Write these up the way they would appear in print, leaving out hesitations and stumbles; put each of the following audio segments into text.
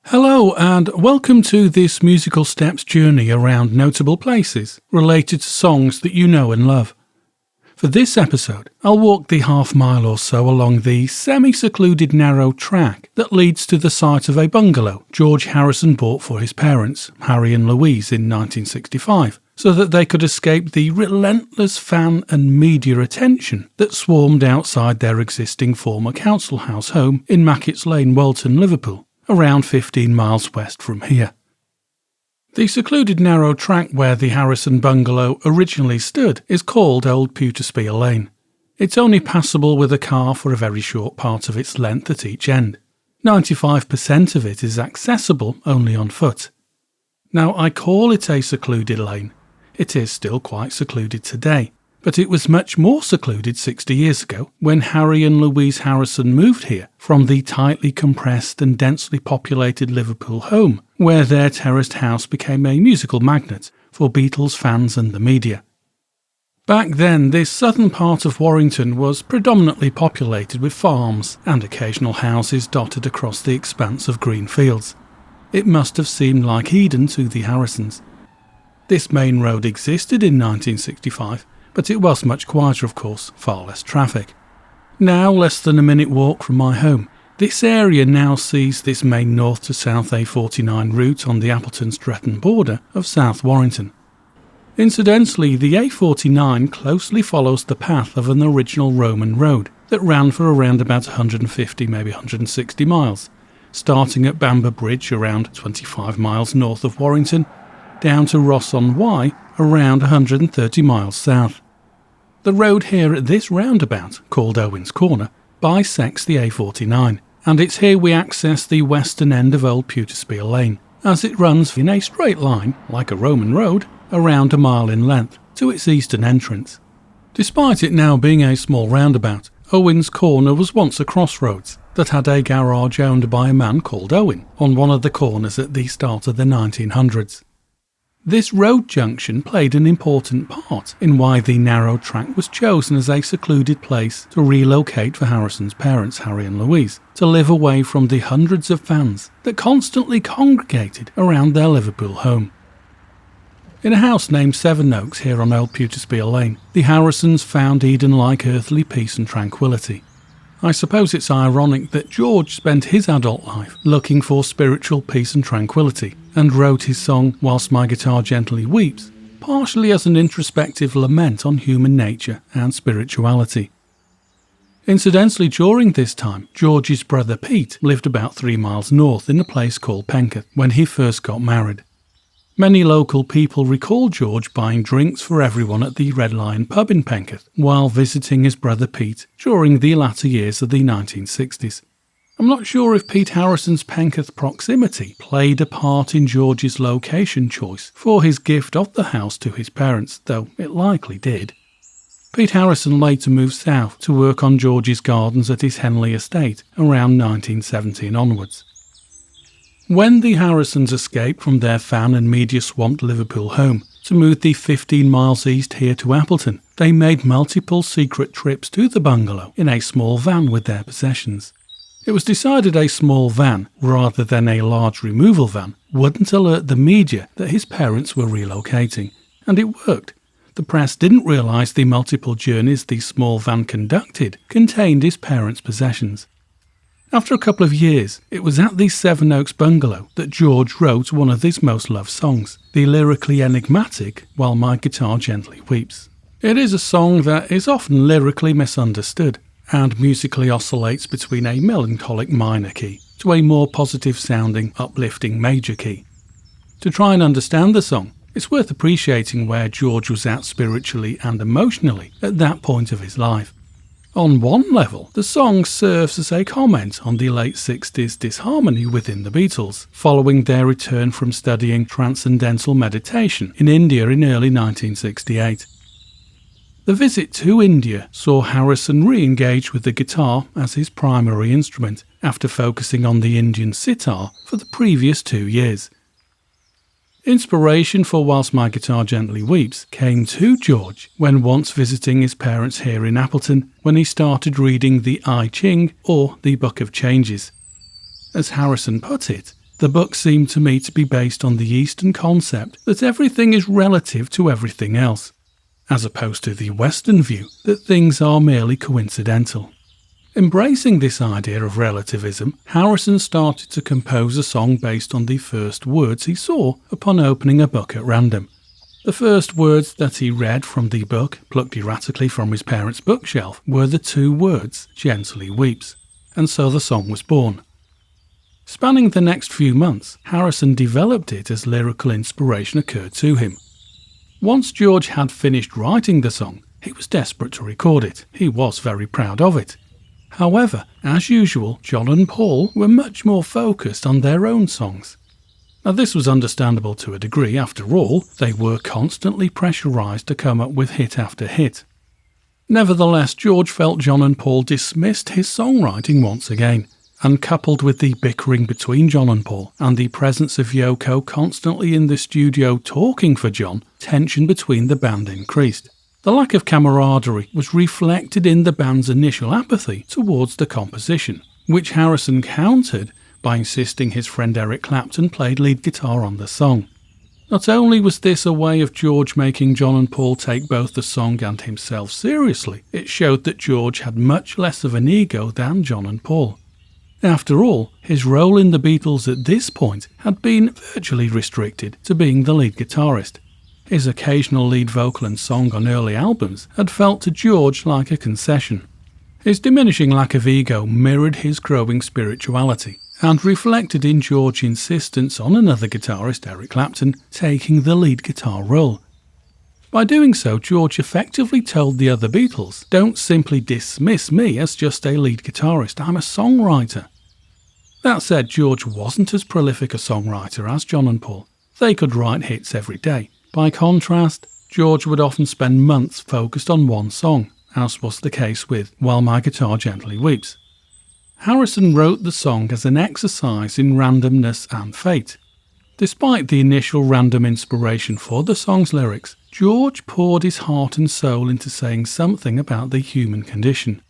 Hello and welcome to this musical steps journey around notable places related to songs that you know and love. For this episode, I'll walk the half-mile or so along the semi-secluded narrow track that leads to the site of a bungalow George Harrison bought for his parents, Harry and Louise, in 1965, so that they could escape the relentless fan and media attention that swarmed outside their existing former council house home in Mackett's Lane, Welton, Liverpool, around 15 miles west from here. The secluded narrow track where the Harrison bungalow originally stood is called Old Pewterspear Lane. It's only passable with a car for a very short part of its length at each end. 95% of it is accessible only on foot. Now, I call it a secluded lane. It is still quite secluded today, but it was much more secluded 60 years ago when Harry and Louise Harrison moved here from the tightly compressed and densely populated Liverpool home, where their terraced house became a musical magnet for Beatles fans and the media. Back then, this southern part of Warrington was predominantly populated with farms and occasional houses dotted across the expanse of green fields. It must have seemed like Eden to the Harrisons. This main road existed in 1965, but it was much quieter, of course, far less traffic. Now, less than a minute walk from my home, this area now sees this main north to south A49 route on the Appleton-Stretton border of South Warrington. Incidentally, the A49 closely follows the path of an original Roman road that ran for around about 150, maybe 160 miles, starting at Bamber Bridge around 25 miles north of Warrington, down to Ross-on-Wye around 130 miles south. The road here at this roundabout, called Owens Corner, bisects the A49, and it's here we access the western end of Old Pewterspear Lane, as it runs in a straight line, like a Roman road, around a mile in length, to its eastern entrance. Despite it now being a small roundabout, Owens Corner was once a crossroads that had a garage owned by a man called Owen on one of the corners at the start of the 1900s. This road junction played an important part in why the narrow track was chosen as a secluded place to relocate for Harrison's parents, Harry and Louise, to live away from the hundreds of fans that constantly congregated around their Liverpool home. In a house named Sevenoaks here on Old Pewterspear Lane, the Harrisons found Eden-like earthly peace and tranquility. I suppose it's ironic that George spent his adult life looking for spiritual peace and tranquility, and wrote his song Whilst My Guitar Gently Weeps, partially as an introspective lament on human nature and spirituality. Incidentally, during this time, George's brother Pete lived about 3 miles north in a place called Penketh when he first got married. Many local people recall George buying drinks for everyone at the Red Lion pub in Penketh while visiting his brother Pete during the latter years of the 1960s. I'm not sure if Pete Harrison's Penketh proximity played a part in George's location choice for his gift of the house to his parents, though it likely did. Pete Harrison later moved south to work on George's gardens at his Henley estate around 1970 and onwards. When the Harrisons escaped from their fan and media-swamped Liverpool home to move the 15 miles east here to Appleton, they made multiple secret trips to the bungalow in a small van with their possessions. It was decided a small van, rather than a large removal van, wouldn't alert the media that his parents were relocating, and it worked. The press didn't realise the multiple journeys the small van conducted contained his parents' possessions. After a couple of years, it was at the Sevenoaks bungalow that George wrote one of his most loved songs, the lyrically enigmatic While My Guitar Gently Weeps. It is a song that is often lyrically misunderstood, and musically oscillates between a melancholic minor key to a more positive-sounding, uplifting major key. To try and understand the song, it's worth appreciating where George was at spiritually and emotionally at that point of his life. On one level, the song serves as a comment on the late 60s disharmony within the Beatles, following their return from studying transcendental meditation in India in early 1968. The visit to India saw Harrison re-engage with the guitar as his primary instrument, after focusing on the Indian sitar for the previous 2 years. Inspiration for Whilst My Guitar Gently Weeps came to George when once visiting his parents here in Appleton when he started reading the I Ching, or the Book of Changes. As Harrison put it, The book seemed to me to be based on the Eastern concept that everything is relative to everything else, as opposed to the Western view that things are merely coincidental. Embracing this idea of relativism, Harrison started to compose a song based on the first words he saw upon opening a book at random. The first words that he read from the book, plucked erratically from his parents' bookshelf, were the two words, "Gently Weeps," and so the song was born. Spanning the next few months, Harrison developed it as lyrical inspiration occurred to him. Once George had finished writing the song, he was desperate to record it. He was very proud of it. However, as usual, John and Paul were much more focused on their own songs. Now, this was understandable to a degree. After all, they were constantly pressurized to come up with hit after hit. Nevertheless, George felt John and Paul dismissed his songwriting once again, and coupled with the bickering between John and Paul and the presence of Yoko constantly in the studio talking for John, tension between the band increased. The lack of camaraderie was reflected in the band's initial apathy towards the composition, which Harrison countered by insisting his friend Eric Clapton played lead guitar on the song. Not only was this a way of George making John and Paul take both the song and himself seriously, it showed that George had much less of an ego than John and Paul. After all, his role in the Beatles at this point had been virtually restricted to being the lead guitarist. His occasional lead vocal and song on early albums had felt to George like a concession. His diminishing lack of ego mirrored his growing spirituality and reflected in George's insistence on another guitarist, Eric Clapton, taking the lead guitar role. By doing so, George effectively told the other Beatles, "Don't simply dismiss me as just a lead guitarist, I'm a songwriter." That said, George wasn't as prolific a songwriter as John and Paul. They could write hits every day. By contrast, George would often spend months focused on one song, as was the case with While My Guitar Gently Weeps. Harrison wrote the song as an exercise in randomness and fate. Despite the initial random inspiration for the song's lyrics, George poured his heart and soul into saying something about the human condition.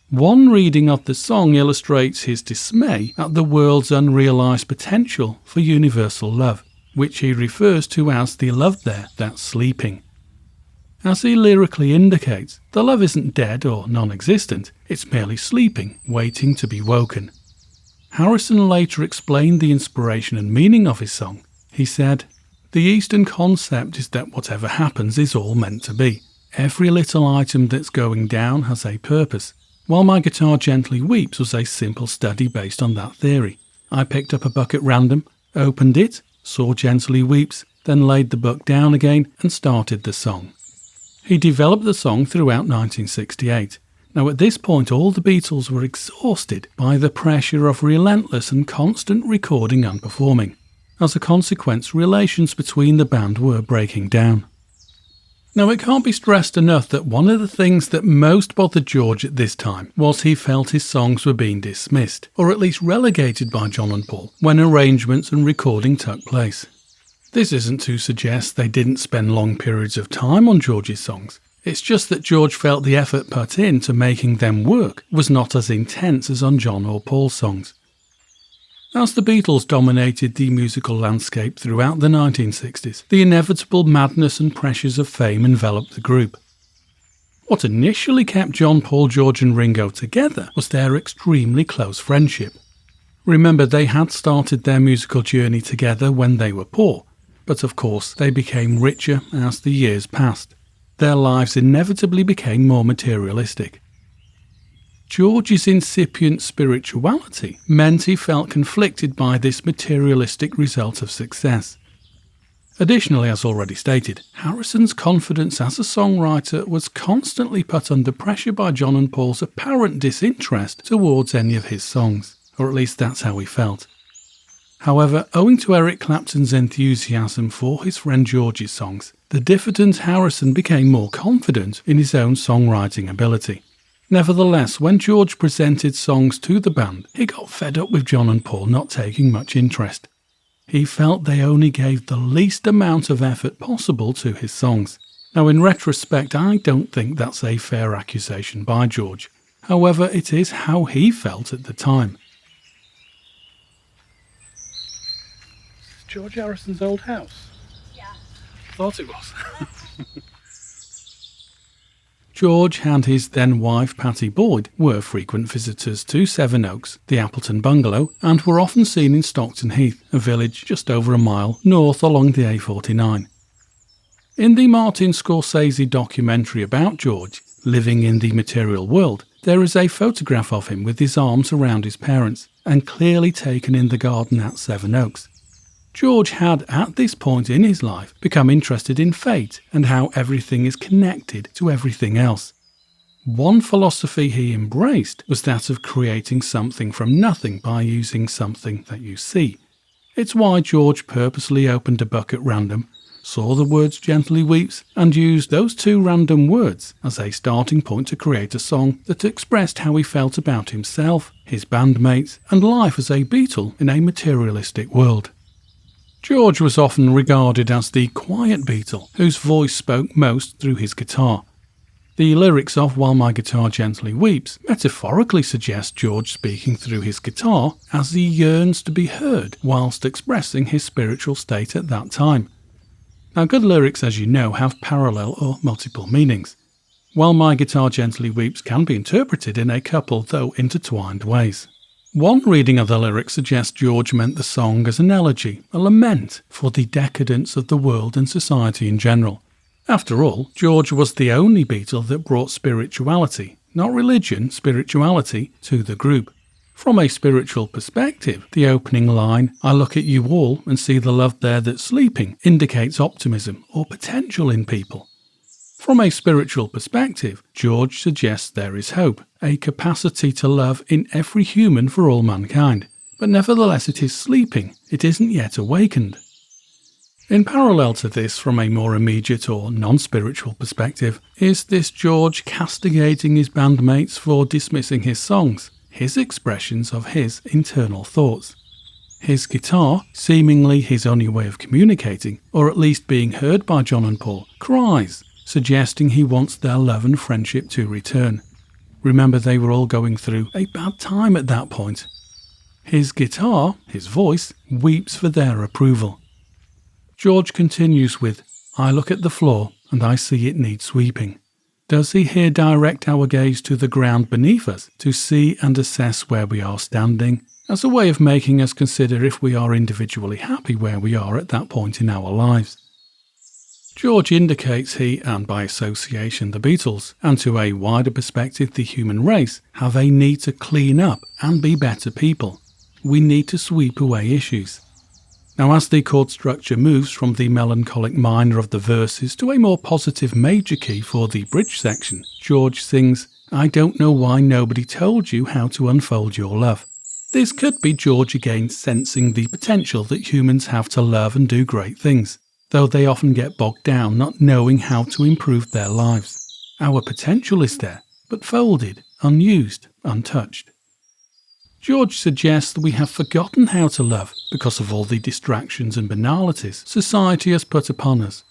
One reading of the song illustrates his dismay at the world's unrealized potential for universal love, which he refers to as the love there that's sleeping. As he lyrically indicates, the love isn't dead or non-existent, it's merely sleeping, waiting to be woken. Harrison later explained the inspiration and meaning of his song. He said, "The Eastern concept is that whatever happens is all meant to be. Every little item that's going down has a purpose. While My Guitar Gently Weeps was a simple study based on that theory. I picked up a book at random, opened it, saw Gently Weeps, then laid the book down again and started the song." He developed the song throughout 1968. Now at this point all the Beatles were exhausted by the pressure of relentless and constant recording and performing. As a consequence, relations between the band were breaking down. Now it can't be stressed enough that one of the things that most bothered George at this time was he felt his songs were being dismissed, or at least relegated by John and Paul, when arrangements and recording took place. This isn't to suggest they didn't spend long periods of time on George's songs. It's just that George felt the effort put into making them work was not as intense as on John or Paul's songs. As the Beatles dominated the musical landscape throughout the 1960s, the inevitable madness and pressures of fame enveloped the group. What initially kept John, Paul, George and Ringo together was their extremely close friendship. Remember, they had started their musical journey together when they were poor, but of course they became richer as the years passed. Their lives inevitably became more materialistic. George's incipient spirituality meant he felt conflicted by this materialistic result of success. Additionally, as already stated, Harrison's confidence as a songwriter was constantly put under pressure by John and Paul's apparent disinterest towards any of his songs, or at least that's how he felt. However, owing to Eric Clapton's enthusiasm for his friend George's songs, the diffident Harrison became more confident in his own songwriting ability. Nevertheless, when George presented songs to the band, he got fed up with John and Paul not taking much interest. He felt they only gave the least amount of effort possible to his songs. Now, in retrospect, I don't think that's a fair accusation by George. However, it is how he felt at the time. George Harrison's old house? Yeah. Thought it was. George and his then wife Patty Boyd were frequent visitors to Sevenoaks, the Appleton bungalow, and were often seen in Stockton Heath, a village just over a mile north along the A49. In the Martin Scorsese documentary about George, Living in the Material World, there is a photograph of him with his arms around his parents, and clearly taken in the garden at Sevenoaks. George had, at this point in his life, become interested in fate and how everything is connected to everything else. One philosophy he embraced was that of creating something from nothing by using something that you see. It's why George purposely opened a book at random, saw the words "gently weeps" and used those two random words as a starting point to create a song that expressed how he felt about himself, his bandmates, and life as a Beatle in a materialistic world. George was often regarded as the quiet Beatle, whose voice spoke most through his guitar. The lyrics of While My Guitar Gently Weeps metaphorically suggest George speaking through his guitar as he yearns to be heard whilst expressing his spiritual state at that time. Now, good lyrics, as you know, have parallel or multiple meanings. While My Guitar Gently Weeps can be interpreted in a couple, though intertwined, ways. One reading of the lyrics suggests George meant the song as an elegy, a lament for the decadence of the world and society in general. After all, George was the only Beatle that brought spirituality, not religion, spirituality, to the group. From a spiritual perspective, the opening line, "I look at you all and see the love there that's sleeping," indicates optimism or potential in people. From a spiritual perspective, George suggests there is hope, a capacity to love in every human for all mankind. But nevertheless it is sleeping, it isn't yet awakened. In parallel to this, from a more immediate or non-spiritual perspective, is this George castigating his bandmates for dismissing his songs, his expressions of his internal thoughts. His guitar, seemingly his only way of communicating, or at least being heard by John and Paul, cries, suggesting he wants their love and friendship to return. Remember, they were all going through a bad time at that point. His guitar, his voice, weeps for their approval. George continues with, "I look at the floor and I see it needs sweeping." Does he here direct our gaze to the ground beneath us to see and assess where we are standing, as a way of making us consider if we are individually happy where we are at that point in our lives? George indicates he, and by association the Beatles, and to a wider perspective the human race, have a need to clean up and be better people. We need to sweep away issues. Now, as the chord structure moves from the melancholic minor of the verses to a more positive major key for the bridge section, George sings, "I don't know why nobody told you how to unfold your love." This could be George again sensing the potential that humans have to love and do great things, though they often get bogged down not knowing how to improve their lives. Our potential is there, but folded, unused, untouched. George suggests that we have forgotten how to love because of all the distractions and banalities society has put upon us.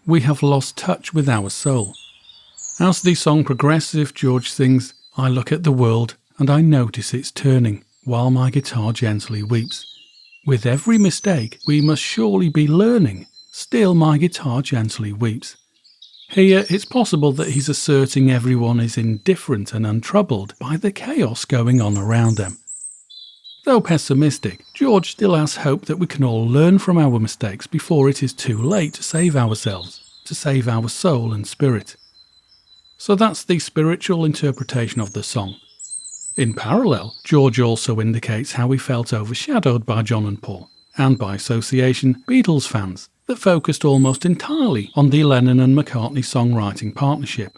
We have lost touch with our soul. As the song progresses, George sings, "I look at the world and I notice it's turning, while my guitar gently weeps. With every mistake we must surely be learning, still my guitar gently weeps." Here it's possible that he's asserting everyone is indifferent and untroubled by the chaos going on around them. Though pessimistic, George still has hope that we can all learn from our mistakes before it is too late to save ourselves, to save our soul and spirit. So that's the spiritual interpretation of the song. In parallel, George also indicates how he felt overshadowed by John and Paul, and by association, Beatles fans, that focused almost entirely on the Lennon and McCartney songwriting partnership.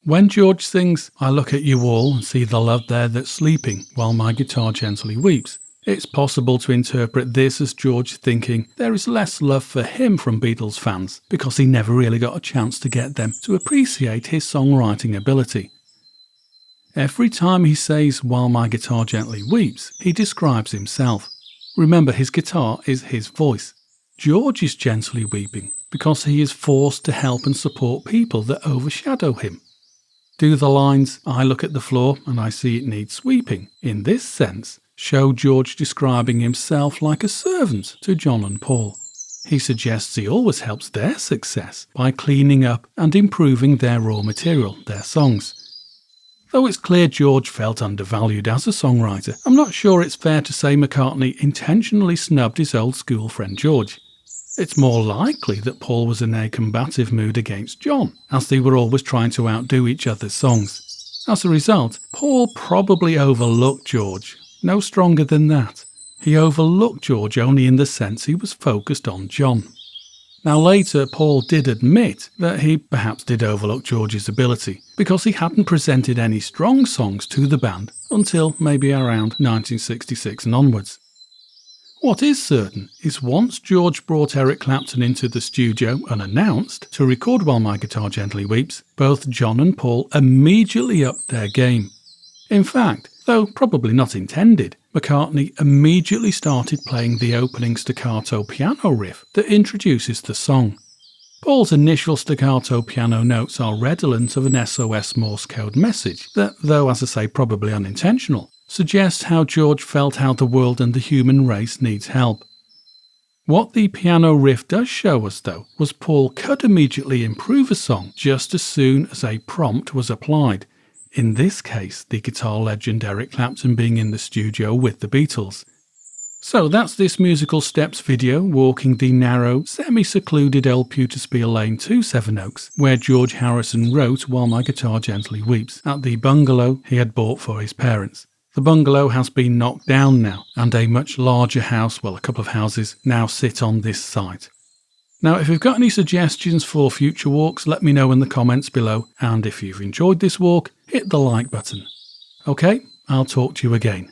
When George sings, "I look at you all and see the love there that's sleeping, while my guitar gently weeps," it's possible to interpret this as George thinking there is less love for him from Beatles fans because he never really got a chance to get them to appreciate his songwriting ability. Every time he says, "while my guitar gently weeps," he describes himself. Remember, his guitar is his voice. George is gently weeping because he is forced to help and support people that overshadow him. Do the lines, "I look at the floor and I see it needs sweeping," in this sense, show George describing himself like a servant to John and Paul. He suggests he always helps their success by cleaning up and improving their raw material, their songs. Though it's clear George felt undervalued as a songwriter, I'm not sure it's fair to say McCartney intentionally snubbed his old school friend George. It's more likely that Paul was in a combative mood against John, as they were always trying to outdo each other's songs. As a result, Paul probably overlooked George. No stronger than that. He overlooked George only in the sense he was focused on John. Now later, Paul did admit that he perhaps did overlook George's ability, because he hadn't presented any strong songs to the band until maybe around 1966 and onwards. What is certain is once George brought Eric Clapton into the studio unannounced to record While My Guitar Gently Weeps, both John and Paul immediately upped their game. In fact, though probably not intended, McCartney immediately started playing the opening staccato piano riff that introduces the song. Paul's initial staccato piano notes are redolent of an SOS Morse code message that, though as I say probably unintentional, suggests how George felt how the world and the human race needs help. What the piano riff does show us, though, was Paul could immediately improve a song just as soon as a prompt was applied. In this case, the guitar legend Eric Clapton being in the studio with the Beatles. So that's this musical steps video walking the narrow, semi-secluded Old Pewterspear Lane to Sevenoaks, where George Harrison wrote While My Guitar Gently Weeps, at the bungalow he had bought for his parents. The bungalow has been knocked down now, and a much larger house, well, a couple of houses, now sit on this site. Now, if you've got any suggestions for future walks, let me know in the comments below, and if you've enjoyed this walk, hit the like button. Okay, I'll talk to you again.